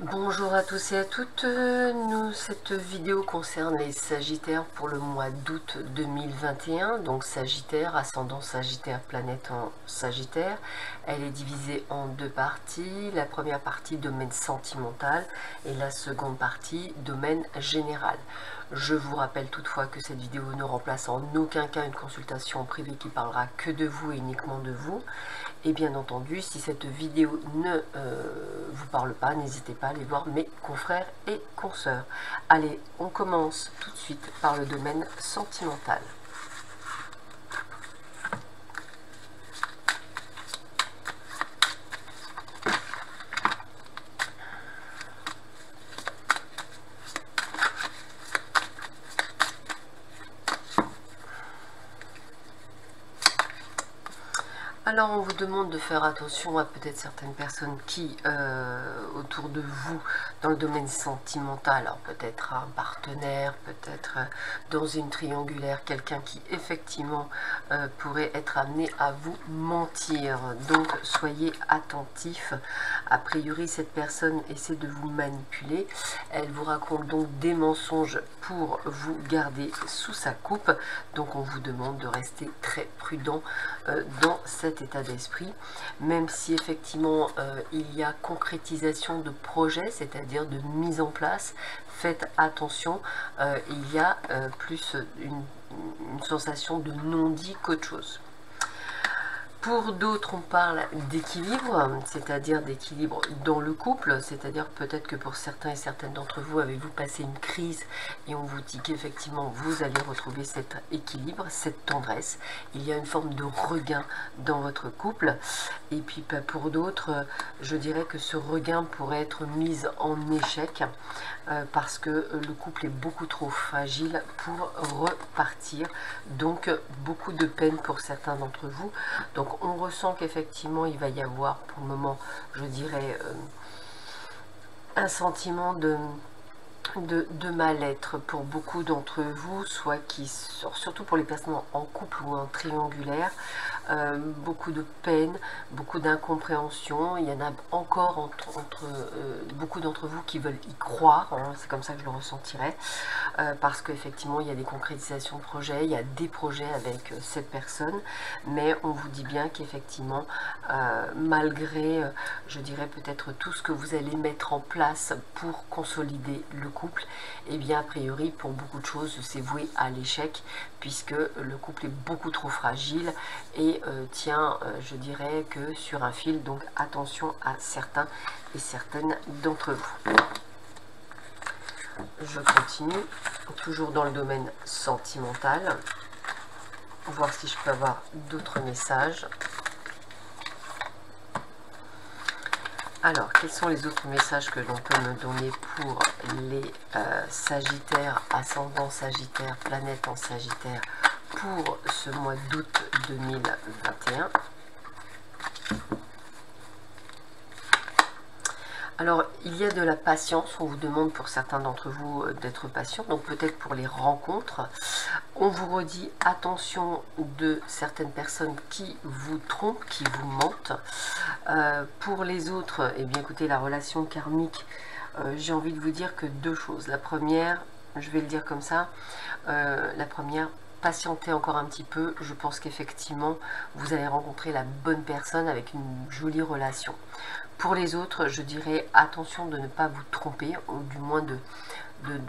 Bonjour à tous et à toutes, cette vidéo concerne les Sagittaires pour le mois d'août 2021, donc Sagittaire, ascendant Sagittaire, planète en Sagittaire. Elle est divisée en deux parties, la première partie domaine sentimental et la seconde partie domaine général. Je vous rappelle toutefois que cette vidéo ne remplace en aucun cas une consultation privée qui parlera que de vous et uniquement de vous. Et bien entendu, si cette vidéo ne vous parle pas, n'hésitez pas à aller voir mes confrères et consoeurs. Allez, on commence tout de suite par le domaine sentimental. Alors on vous demande de faire attention à peut-être certaines personnes qui, autour de vous, dans le domaine sentimental, alors peut-être un partenaire, peut-être dans une triangulaire, quelqu'un qui effectivement pourrait être amené à vous mentir. Donc soyez attentifs. A priori, cette personne essaie de vous manipuler. Elle vous raconte donc des mensonges pour vous garder sous sa coupe. Donc on vous demande de rester très prudent dans cet état d'esprit, même si effectivement il y a concrétisation de projets, c'est-à-dire de mise en place. Faites attention, il y a plus une sensation de non-dit qu'autre chose. Pour d'autres, on parle d'équilibre, c'est-à-dire d'équilibre dans le couple, c'est-à-dire peut-être que pour certains et certaines d'entre vous, avez-vous passé une crise et on vous dit qu'effectivement, vous allez retrouver cet équilibre, cette tendresse. Il y a une forme de regain dans votre couple. Et puis pour d'autres, je dirais que ce regain pourrait être mis en échec parce que le couple est beaucoup trop fragile pour repartir. Donc, beaucoup de peine pour certains d'entre vous. Donc, on ressent qu'effectivement il va y avoir pour le moment, je dirais, un sentiment de mal-être pour beaucoup d'entre vous, soit qui, surtout pour les personnes en couple ou en triangulaire, beaucoup de peine, beaucoup d'incompréhension. Il y en a encore entre beaucoup d'entre vous qui veulent y croire, hein, c'est comme ça que je le ressentirais, parce qu'effectivement il y a des concrétisations de projets, il y a des projets avec cette personne, mais on vous dit bien qu'effectivement malgré je dirais peut-être tout ce que vous allez mettre en place pour consolider le couple, et bien a priori pour beaucoup de choses c'est voué à l'échec, puisque le couple est beaucoup trop fragile et tient je dirais que sur un fil. Donc attention à certains et certaines d'entre vous. Je continue toujours dans le domaine sentimental, voir si je peux avoir d'autres messages. Alors, quels sont les autres messages que l'on peut me donner pour les Sagittaires, ascendant Sagittaire, planète en Sagittaire, pour ce mois d'août 2021? Alors, il y a de la patience, on vous demande pour certains d'entre vous d'être patient, donc peut-être pour les rencontres. On vous redit attention de certaines personnes qui vous trompent, qui vous mentent. Pour les autres, eh bien écoutez, la relation karmique, j'ai envie de vous dire que deux choses. La première, je vais le dire comme ça, la première, patientez encore un petit peu. Je pense qu'effectivement, vous allez rencontrer la bonne personne avec une jolie relation. Pour les autres, je dirais attention de ne pas vous tromper, ou du moins de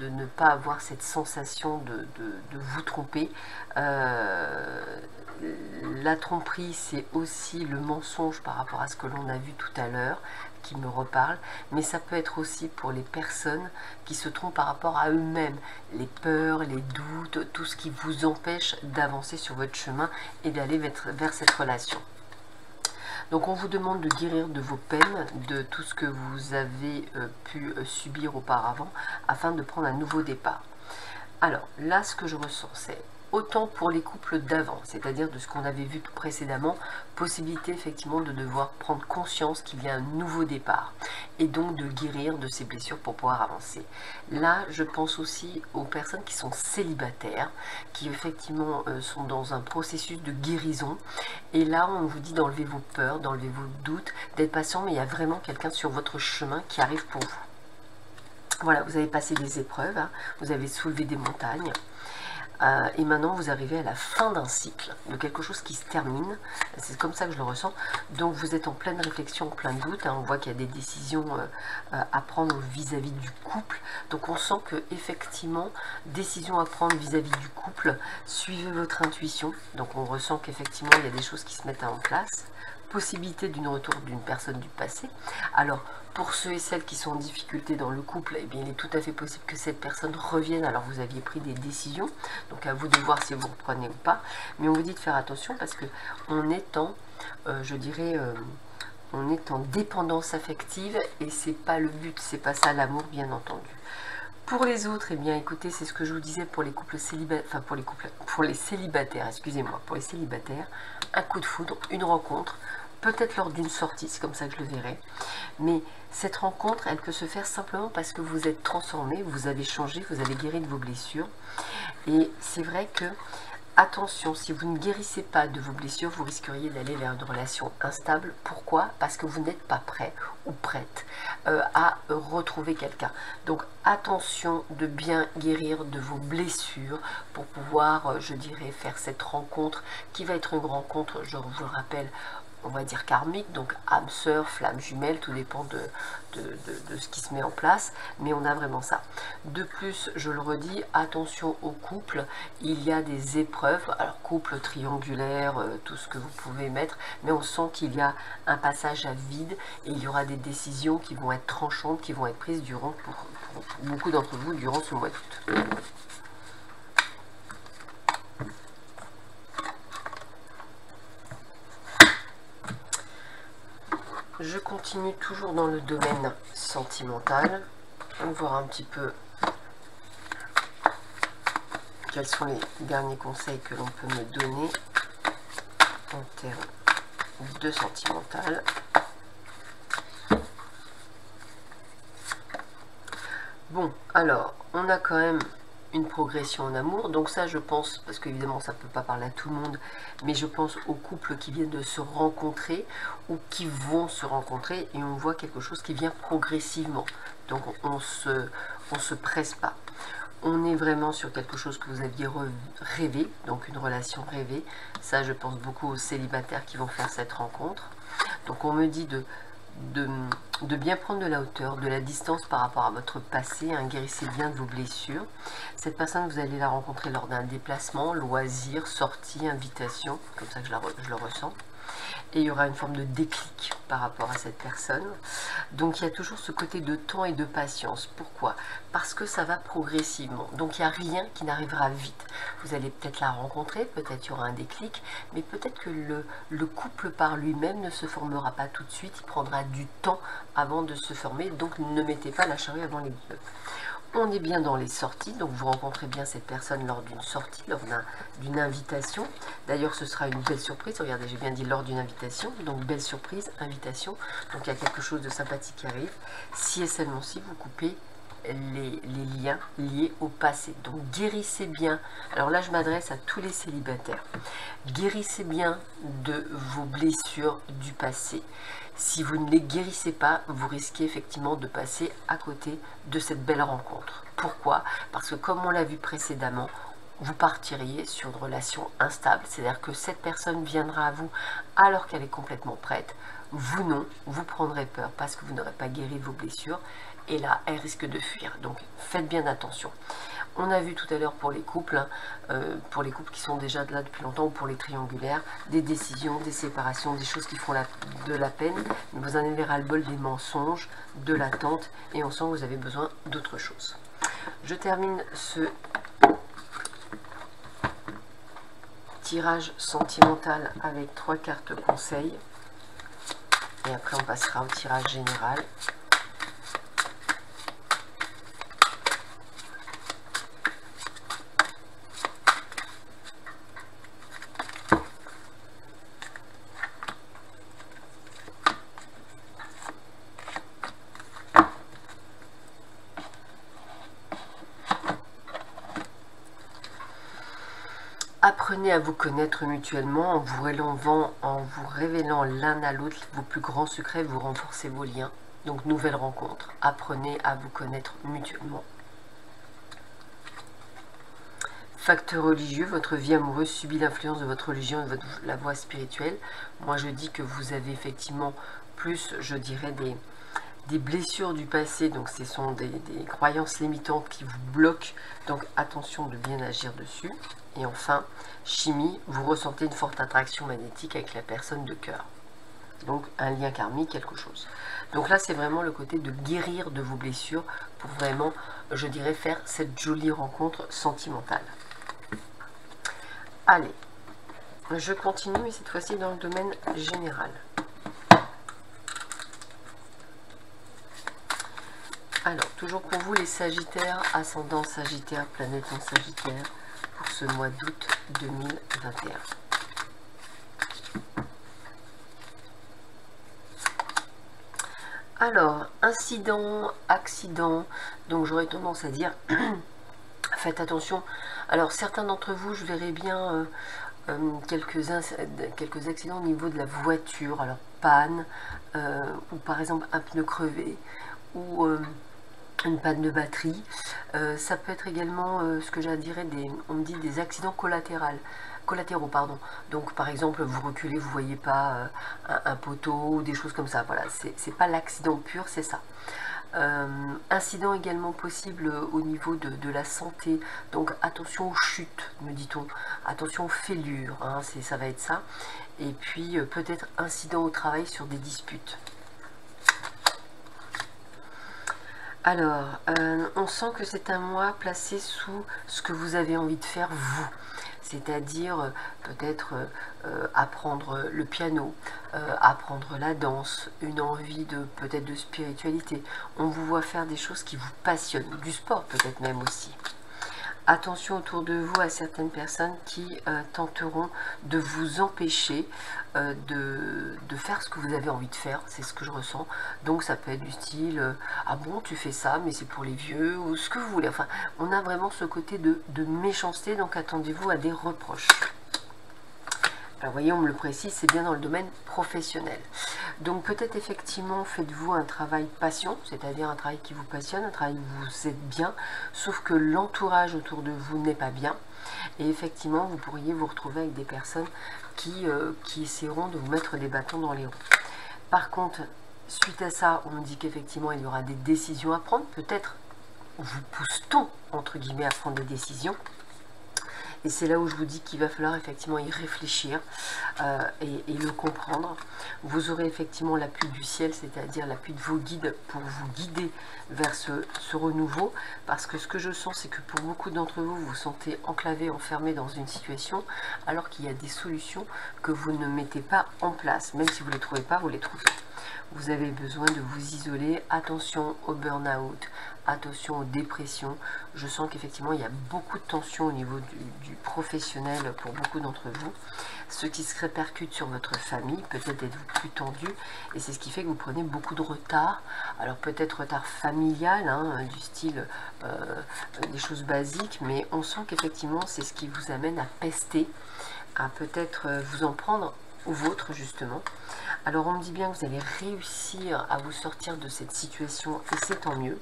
ne pas avoir cette sensation de vous tromper. La tromperie, c'est aussi le mensonge par rapport à ce que l'on a vu tout à l'heure, qui me reparle, mais ça peut être aussi pour les personnes qui se trompent par rapport à eux-mêmes, les peurs, les doutes, tout ce qui vous empêche d'avancer sur votre chemin et d'aller vers cette relation. Donc on vous demande de guérir de vos peines, de tout ce que vous avez pu subir auparavant, afin de prendre un nouveau départ. Alors là, ce que je ressens, c'est autant pour les couples d'avant, c'est-à-dire de ce qu'on avait vu précédemment, possibilité effectivement de devoir prendre conscience qu'il y a un nouveau départ et donc de guérir de ces blessures pour pouvoir avancer. Là, je pense aussi aux personnes qui sont célibataires, qui effectivement sont dans un processus de guérison, et là on vous dit d'enlever vos peurs, d'enlever vos doutes, d'être patient, mais il y a vraiment quelqu'un sur votre chemin qui arrive pour vous. Voilà, vous avez passé des épreuves, hein, vous avez soulevé des montagnes. Et maintenant vous arrivez à la fin d'un cycle, de quelque chose qui se termine, c'est comme ça que je le ressens. Donc vous êtes en pleine réflexion, en plein doute, hein, on voit qu'il y a des décisions à prendre vis-à-vis du couple. Donc on sent que effectivement, décision à prendre vis-à-vis du couple, suivez votre intuition. Donc on ressent qu'effectivement il y a des choses qui se mettent en place, possibilité d'une retour d'une personne du passé. Alors pour ceux et celles qui sont en difficulté dans le couple, eh bien, il est tout à fait possible que cette personne revienne alors vous aviez pris des décisions. Donc à vous de voir si vous reprenez ou pas. Mais on vous dit de faire attention parce que on est en, je dirais, on est en dépendance affective et c'est pas le but, c'est pas ça l'amour, bien entendu. Pour les autres, eh bien écoutez, c'est ce que je vous disais pour les couples célibataires, enfin pour les célibataires, excusez-moi, pour les célibataires, un coup de foudre, une rencontre, peut-être lors d'une sortie, c'est comme ça que je le verrai. Mais cette rencontre, elle peut se faire simplement parce que vous êtes transformé, vous avez changé, vous avez guéri de vos blessures. Et c'est vrai que, attention, si vous ne guérissez pas de vos blessures, vous risqueriez d'aller vers une relation instable. Pourquoi? Parce que vous n'êtes pas prêt ou prête à retrouver quelqu'un. Donc attention de bien guérir de vos blessures pour pouvoir, je dirais, faire cette rencontre qui va être une rencontre, je vous le rappelle, on va dire karmique, donc âme sœur, flamme jumelle, tout dépend de ce qui se met en place, mais on a vraiment ça. De plus, je le redis, attention au couple, il y a des épreuves, alors couple triangulaire, tout ce que vous pouvez mettre, mais on sent qu'il y a un passage à vide et il y aura des décisions qui vont être tranchantes, qui vont être prises durant, pour beaucoup d'entre vous, durant ce mois d'août. Je continue toujours dans le domaine sentimental. On va voir un petit peu quels sont les derniers conseils que l'on peut me donner en termes de sentimental. Bon, alors, on a quand même une progression en amour, donc ça je pense, parce qu'évidemment ça ne peut pas parler à tout le monde, mais je pense aux couples qui viennent de se rencontrer ou qui vont se rencontrer et on voit quelque chose qui vient progressivement, donc on se presse pas. On est vraiment sur quelque chose que vous aviez rêvé, donc une relation rêvée. Ça je pense beaucoup aux célibataires qui vont faire cette rencontre. Donc on me dit de bien prendre de la hauteur, de la distance par rapport à votre passé, hein, guérissez bien de vos blessures. Cette personne, vous allez la rencontrer lors d'un déplacement, loisir, sortie, invitation, comme ça que je le ressens. Et il y aura une forme de déclic par rapport à cette personne. Donc il y a toujours ce côté de temps et de patience. Pourquoi? Parce que ça va progressivement. Donc il n'y a rien qui n'arrivera vite. Vous allez peut-être la rencontrer, peut-être il y aura un déclic, mais peut-être que le couple par lui-même ne se formera pas tout de suite. Il prendra du temps avant de se former. Donc ne mettez pas la charrue avant les bœufs. On est bien dans les sorties, donc vous rencontrez bien cette personne lors d'une sortie, lors d'une invitation. D'ailleurs, ce sera une belle surprise. Regardez, j'ai bien dit lors d'une invitation. Donc, belle surprise, invitation. Donc, il y a quelque chose de sympathique qui arrive. Si et seulement si vous coupez les liens liés au passé. Donc, guérissez bien. Alors là, je m'adresse à tous les célibataires. Guérissez bien de vos blessures du passé. Si vous ne les guérissez pas, vous risquez effectivement de passer à côté de cette belle rencontre. Pourquoi? Parce que comme on l'a vu précédemment, vous partiriez sur une relation instable. C'est-à-dire que cette personne viendra à vous alors qu'elle est complètement prête. Vous non, vous prendrez peur parce que vous n'aurez pas guéri de vos blessures. Et là, elle risque de fuir. Donc faites bien attention. On a vu tout à l'heure pour les couples, hein, pour les couples qui sont déjà là depuis longtemps ou pour les triangulaires, des décisions, des séparations, des choses qui font de la peine. Vous en avez ras-le-bol des mensonges, de l'attente et on sent que vous avez besoin d'autre chose. Je termine ce tirage sentimental avec 3 cartes conseils et après on passera au tirage général. Apprenez à vous connaître mutuellement en vous révélant l'un à l'autre vos plus grands secrets, vous renforcez vos liens. Donc nouvelle rencontre, apprenez à vous connaître mutuellement. Facteur religieux, votre vie amoureuse subit l'influence de votre religion et de la voie spirituelle. Moi je dis que vous avez effectivement plus, je dirais, des blessures du passé, donc ce sont des croyances limitantes qui vous bloquent, donc attention de bien agir dessus. Et enfin, chimie, vous ressentez une forte attraction magnétique avec la personne de cœur. Donc un lien karmique, quelque chose. Donc là c'est vraiment le côté de guérir de vos blessures pour vraiment, je dirais, faire cette jolie rencontre sentimentale. Allez, je continue, mais cette fois-ci dans le domaine général. Alors, toujours pour vous les Sagittaires, ascendant Sagittaire, planète en Sagittaire, pour ce mois d'août 2021. Alors, incident, accident, donc j'aurais tendance à dire, faites attention. Alors, certains d'entre vous, je verrai bien quelques accidents au niveau de la voiture, alors panne, ou par exemple un pneu crevé, ou une panne de batterie. Ça peut être également ce que j'adirais on me dit des accidents collatéraux, pardon. Donc par exemple vous reculez, vous voyez pas un poteau ou des choses comme ça. Voilà, c'est pas l'accident pur, c'est ça. Incident également possible au niveau de la santé, donc attention aux chutes, me dit-on, attention aux fêlures, hein, ça va être ça. Et puis peut-être incident au travail sur des disputes. Alors, on sent que c'est un mois placé sous ce que vous avez envie de faire vous. C'est-à-dire peut-être apprendre le piano, apprendre la danse, une envie peut-être de spiritualité. On vous voit faire des choses qui vous passionnent, du sport peut-être même aussi. Attention autour de vous à certaines personnes qui tenteront de vous empêcher de faire ce que vous avez envie de faire, c'est ce que je ressens. Donc ça peut être du style ah bon tu fais ça mais c'est pour les vieux ou ce que vous voulez. Enfin on a vraiment ce côté de méchanceté, donc attendez-vous à des reproches. Alors vous voyez, on me le précise, c'est bien dans le domaine professionnel. Donc peut-être effectivement faites-vous un travail passion, c'est-à-dire un travail qui vous passionne, un travail où vous êtes bien, sauf que l'entourage autour de vous n'est pas bien. Et effectivement, vous pourriez vous retrouver avec des personnes qui essaieront de vous mettre des bâtons dans les roues. Par contre, suite à ça, on me dit qu'effectivement, il y aura des décisions à prendre. Peut-être vous pousse-t-on, entre guillemets, à prendre des décisions. Et c'est là où je vous dis qu'il va falloir effectivement y réfléchir et le comprendre. Vous aurez effectivement l'appui du ciel, c'est-à-dire l'appui de vos guides pour vous guider vers ce renouveau. Parce que ce que je sens, c'est que pour beaucoup d'entre vous, vous vous sentez enclavé, enfermé dans une situation, alors qu'il y a des solutions que vous ne mettez pas en place. Même si vous ne les trouvez pas, vous les trouvez. Vous avez besoin de vous isoler. Attention au burn-out, attention aux dépressions. Je sens qu'effectivement il y a beaucoup de tensions au niveau du professionnel pour beaucoup d'entre vous, ce qui se répercute sur votre famille. Peut-être êtes-vous plus tendu et c'est ce qui fait que vous prenez beaucoup de retard. Alors peut-être retard familial, hein, du style des choses basiques, mais on sent qu'effectivement c'est ce qui vous amène à pester, à peut-être vous en prendre au vôtre justement. Alors on me dit bien que vous allez réussir à vous sortir de cette situation et c'est tant mieux.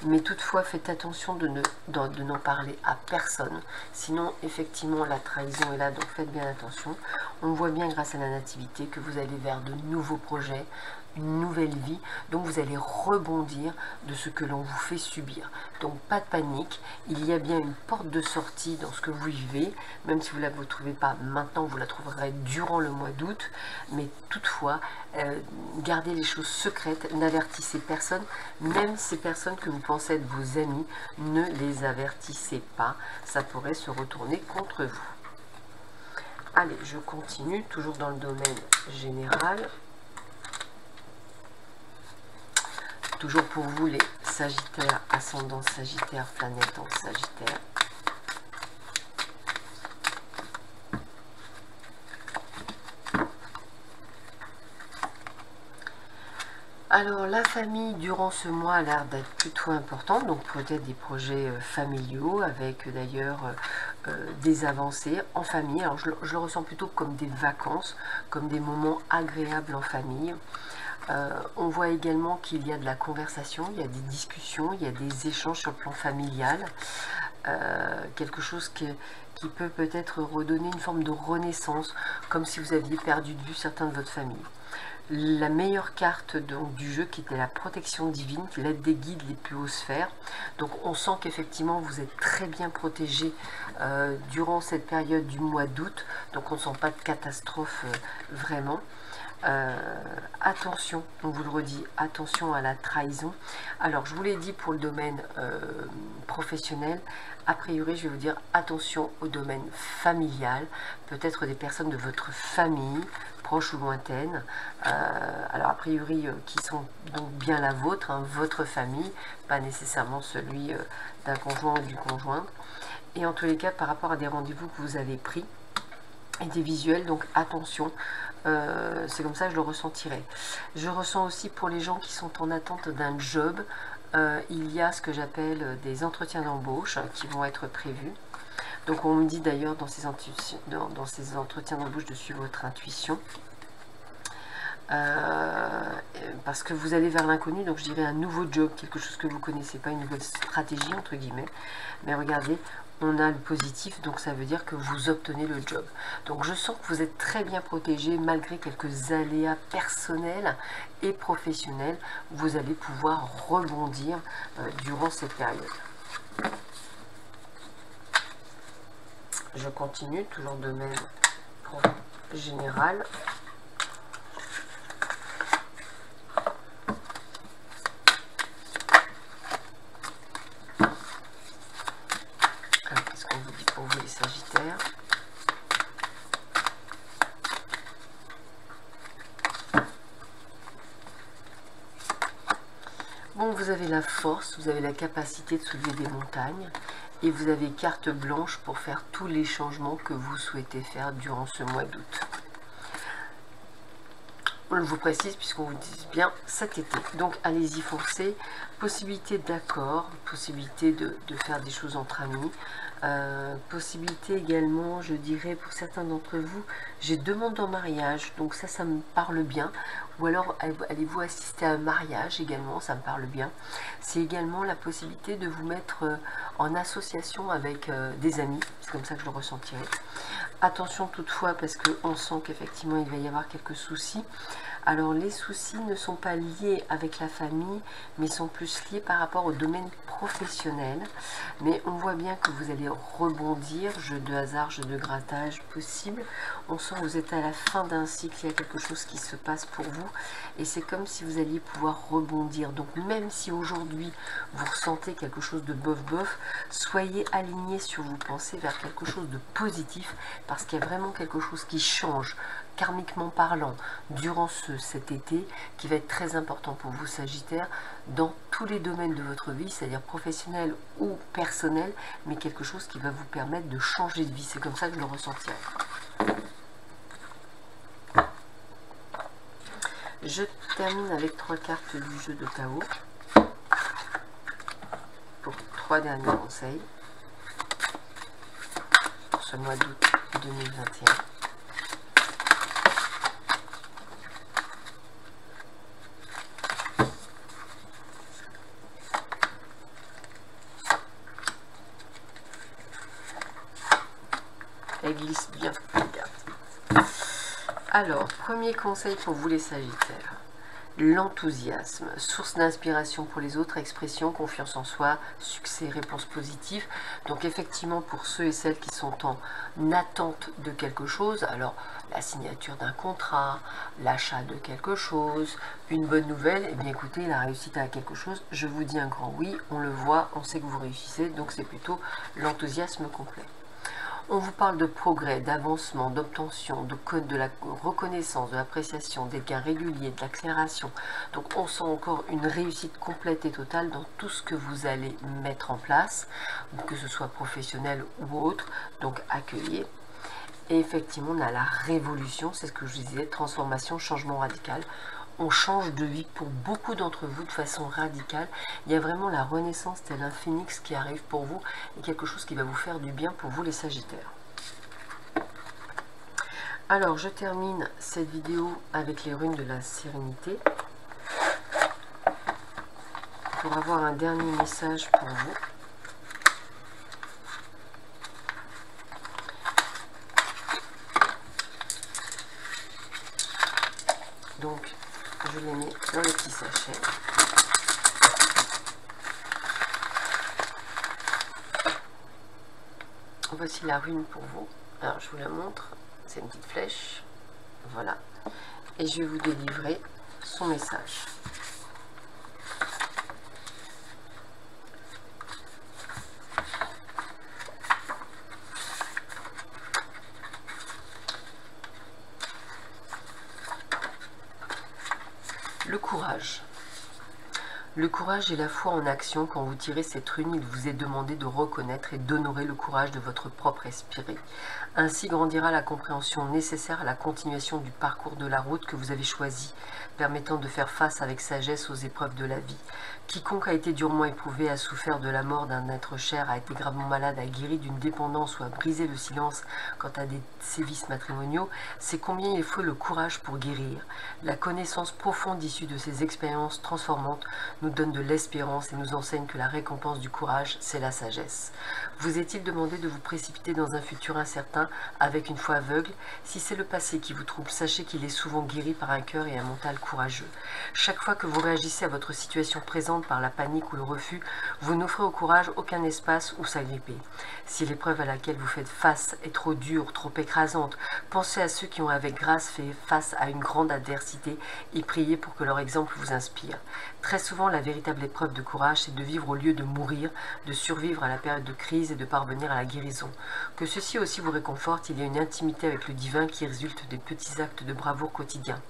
Mais toutefois, faites attention de n'en parler à personne. Sinon, effectivement, la trahison est là, donc faites bien attention. On voit bien grâce à la nativité que vous allez vers de nouveaux projets, une nouvelle vie. Donc vous allez rebondir de ce que l'on vous fait subir. Donc pas de panique, il y a bien une porte de sortie dans ce que vous vivez. Même si vous ne la trouvez pas maintenant, vous la trouverez durant le mois d'août. Mais toutefois, gardez les choses secrètes, n'avertissez personne. Même ces personnes que vous pensez être vos amis, ne les avertissez pas. Ça pourrait se retourner contre vous. Allez, je continue, toujours dans le domaine général. Toujours pour vous les Sagittaires, ascendant Sagittaire, planète en Sagittaire. Alors la famille durant ce mois a l'air d'être plutôt importante, donc peut-être des projets familiaux avec d'ailleurs des avancées en famille. Alors je le ressens plutôt comme des vacances, comme des moments agréables en famille. On voit également qu'il y a de la conversation, il y a des discussions, il y a des échanges sur le plan familial. Quelque chose qui peut peut-être redonner une forme de renaissance, comme si vous aviez perdu de vue certains de votre famille. La meilleure carte donc, du jeu qui était la protection divine, qui l'aide des guides les plus hautes sphères. Donc on sent qu'effectivement vous êtes très bien protégé durant cette période du mois d'août. Donc on ne sent pas de catastrophe vraiment. Attention, on vous le redit, attention à la trahison. Alors je vous l'ai dit pour le domaine professionnel, a priori je vais vous dire attention au domaine familial, peut-être des personnes de votre famille, proches ou lointaines, alors a priori qui sont donc bien la vôtre, hein, votre famille, pas nécessairement celui d'un conjoint ou du conjoint. Et en tous les cas par rapport à des rendez-vous que vous avez pris et des visuels, donc attention. C'est comme ça que je le ressentirai. Je ressens aussi pour les gens qui sont en attente d'un job, il y a ce que j'appelle des entretiens d'embauche qui vont être prévus. Donc on me dit d'ailleurs dans ces entretiens d'embauche de suivre votre intuition. Parce que vous allez vers l'inconnu, donc je dirais un nouveau job, quelque chose que vous ne connaissez pas, une nouvelle stratégie entre guillemets. Mais regardez, on a le positif, donc ça veut dire que vous obtenez le job. Donc je sens que vous êtes très bien protégé malgré quelques aléas personnels et professionnels. Vous allez pouvoir rebondir durant cette période. Je continue, toujours domaine général. Sagittaire. Bon, vous avez la force, vous avez la capacité de soulever des montagnes et vous avez carte blanche pour faire tous les changements que vous souhaitez faire durant ce mois d'août. On le vous précise puisqu'on vous dit bien cet été. Donc allez-y, foncez. Possibilité d'accord, possibilité de faire des choses entre amis. Possibilité également, je dirais pour certains d'entre vous, j'ai demande en mariage, donc ça me parle bien. Ou alors allez-vous assister à un mariage également, ça me parle bien. C'est également la possibilité de vous mettre en association avec des amis, c'est comme ça que je le ressentirai. Attention toutefois parce qu'on sent qu'effectivement il va y avoir quelques soucis. Alors les soucis ne sont pas liés avec la famille, mais sont plus liés par rapport au domaine professionnel. Mais on voit bien que vous allez rebondir, jeu de hasard, jeu de grattage possible. On sent que vous êtes à la fin d'un cycle, il y a quelque chose qui se passe pour vous. Et c'est comme si vous alliez pouvoir rebondir. Donc même si aujourd'hui vous ressentez quelque chose de bof-bof, soyez alignés sur vos pensées vers quelque chose de positif, parce qu'il y a vraiment quelque chose qui change, karmiquement parlant, durant cet été, qui va être très important pour vous, Sagittaire, dans tous les domaines de votre vie, c'est-à-dire professionnel ou personnel, mais quelque chose qui va vous permettre de changer de vie. C'est comme ça que je le ressentirai. Je termine avec 3 cartes du jeu de Tao pour 3 derniers conseils pour ce mois d'août 2021. Elle glisse bien, regarde. Alors, premier conseil pour vous les Sagittaires. L'enthousiasme, source d'inspiration pour les autres, expression, confiance en soi, succès, réponse positive. Donc effectivement, pour ceux et celles qui sont en attente de quelque chose, alors la signature d'un contrat, l'achat de quelque chose, une bonne nouvelle, et bien écoutez, la réussite à quelque chose, je vous dis un grand oui, on le voit, on sait que vous réussissez, donc c'est plutôt l'enthousiasme complet. On vous parle de progrès, d'avancement, d'obtention, de la reconnaissance, de l'appréciation, des gains réguliers, de l'accélération. Donc on sent encore une réussite complète et totale dans tout ce que vous allez mettre en place, que ce soit professionnel ou autre, donc accueillir. Et effectivement, on a la révolution, c'est ce que je vous disais, transformation, changement radical. On change de vie pour beaucoup d'entre vous de façon radicale. Il y a vraiment la renaissance tel un phénix qui arrive pour vous et quelque chose qui va vous faire du bien pour vous les Sagittaires. Alors je termine cette vidéo avec les runes de la sérénité. pour avoir un dernier message pour vous. Donc, je les mets dans le petit sachet. Voici la rune pour vous. Alors, je vous la montre. C'est une petite flèche. Voilà. Et je vais vous délivrer son message. Le courage. Le courage est la foi en action. Quand vous tirez cette rune, il vous est demandé de reconnaître et d'honorer le courage de votre propre esprit. Ainsi grandira la compréhension nécessaire à la continuation du parcours de la route que vous avez choisi, permettant de faire face avec sagesse aux épreuves de la vie. Quiconque a été durement éprouvé, a souffert de la mort d'un être cher, a été gravement malade, a guéri d'une dépendance ou a brisé le silence quant à des sévices matrimoniaux, c'est combien il faut le courage pour guérir. La connaissance profonde issue de ces expériences transformantes nous donne de l'espérance et nous enseigne que la récompense du courage, c'est la sagesse. Vous est-il demandé de vous précipiter dans un futur incertain avec une foi aveugle? Si c'est le passé qui vous trouble, sachez qu'il est souvent guéri par un cœur et un mental courageux. Chaque fois que vous réagissez à votre situation présente par la panique ou le refus, vous n'offrez au courage aucun espace où s'agripper. Si l'épreuve à laquelle vous faites face est trop dure, trop écrasante, pensez à ceux qui ont avec grâce fait face à une grande adversité et priez pour que leur exemple vous inspire. Très souvent, la véritable épreuve de courage, c'est de vivre au lieu de mourir, de survivre à la période de crise et de parvenir à la guérison. Que ceci aussi vous réconforte, il y a une intimité avec le divin qui résulte des petits actes de bravoure quotidiens.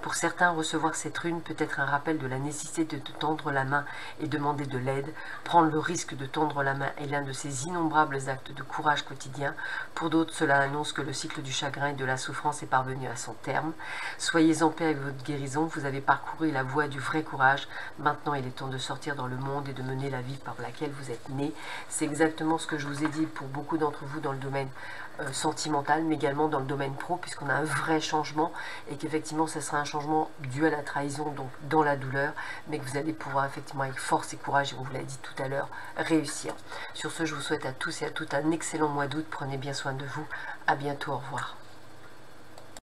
Pour certains, recevoir cette rune peut être un rappel de la nécessité de tendre la main et demander de l'aide. Prendre le risque de tendre la main est l'un de ces innombrables actes de courage quotidien. Pour d'autres, cela annonce que le cycle du chagrin et de la souffrance est parvenu à son terme. Soyez en paix avec votre guérison, vous avez parcouru la voie du vrai courage. Maintenant, il est temps de sortir dans le monde et de mener la vie par laquelle vous êtes né. C'est exactement ce que je vous ai dit pour beaucoup d'entre vous dans le domaine sentimental, mais également dans le domaine pro, puisqu'on a un vrai changement et qu'effectivement, ce sera un changement dû à la trahison, donc dans la douleur, mais que vous allez pouvoir effectivement avec force et courage, et on vous l'a dit tout à l'heure, réussir. Sur ce, je vous souhaite à tous et à toutes un excellent mois d'août. Prenez bien soin de vous. À bientôt. Au revoir.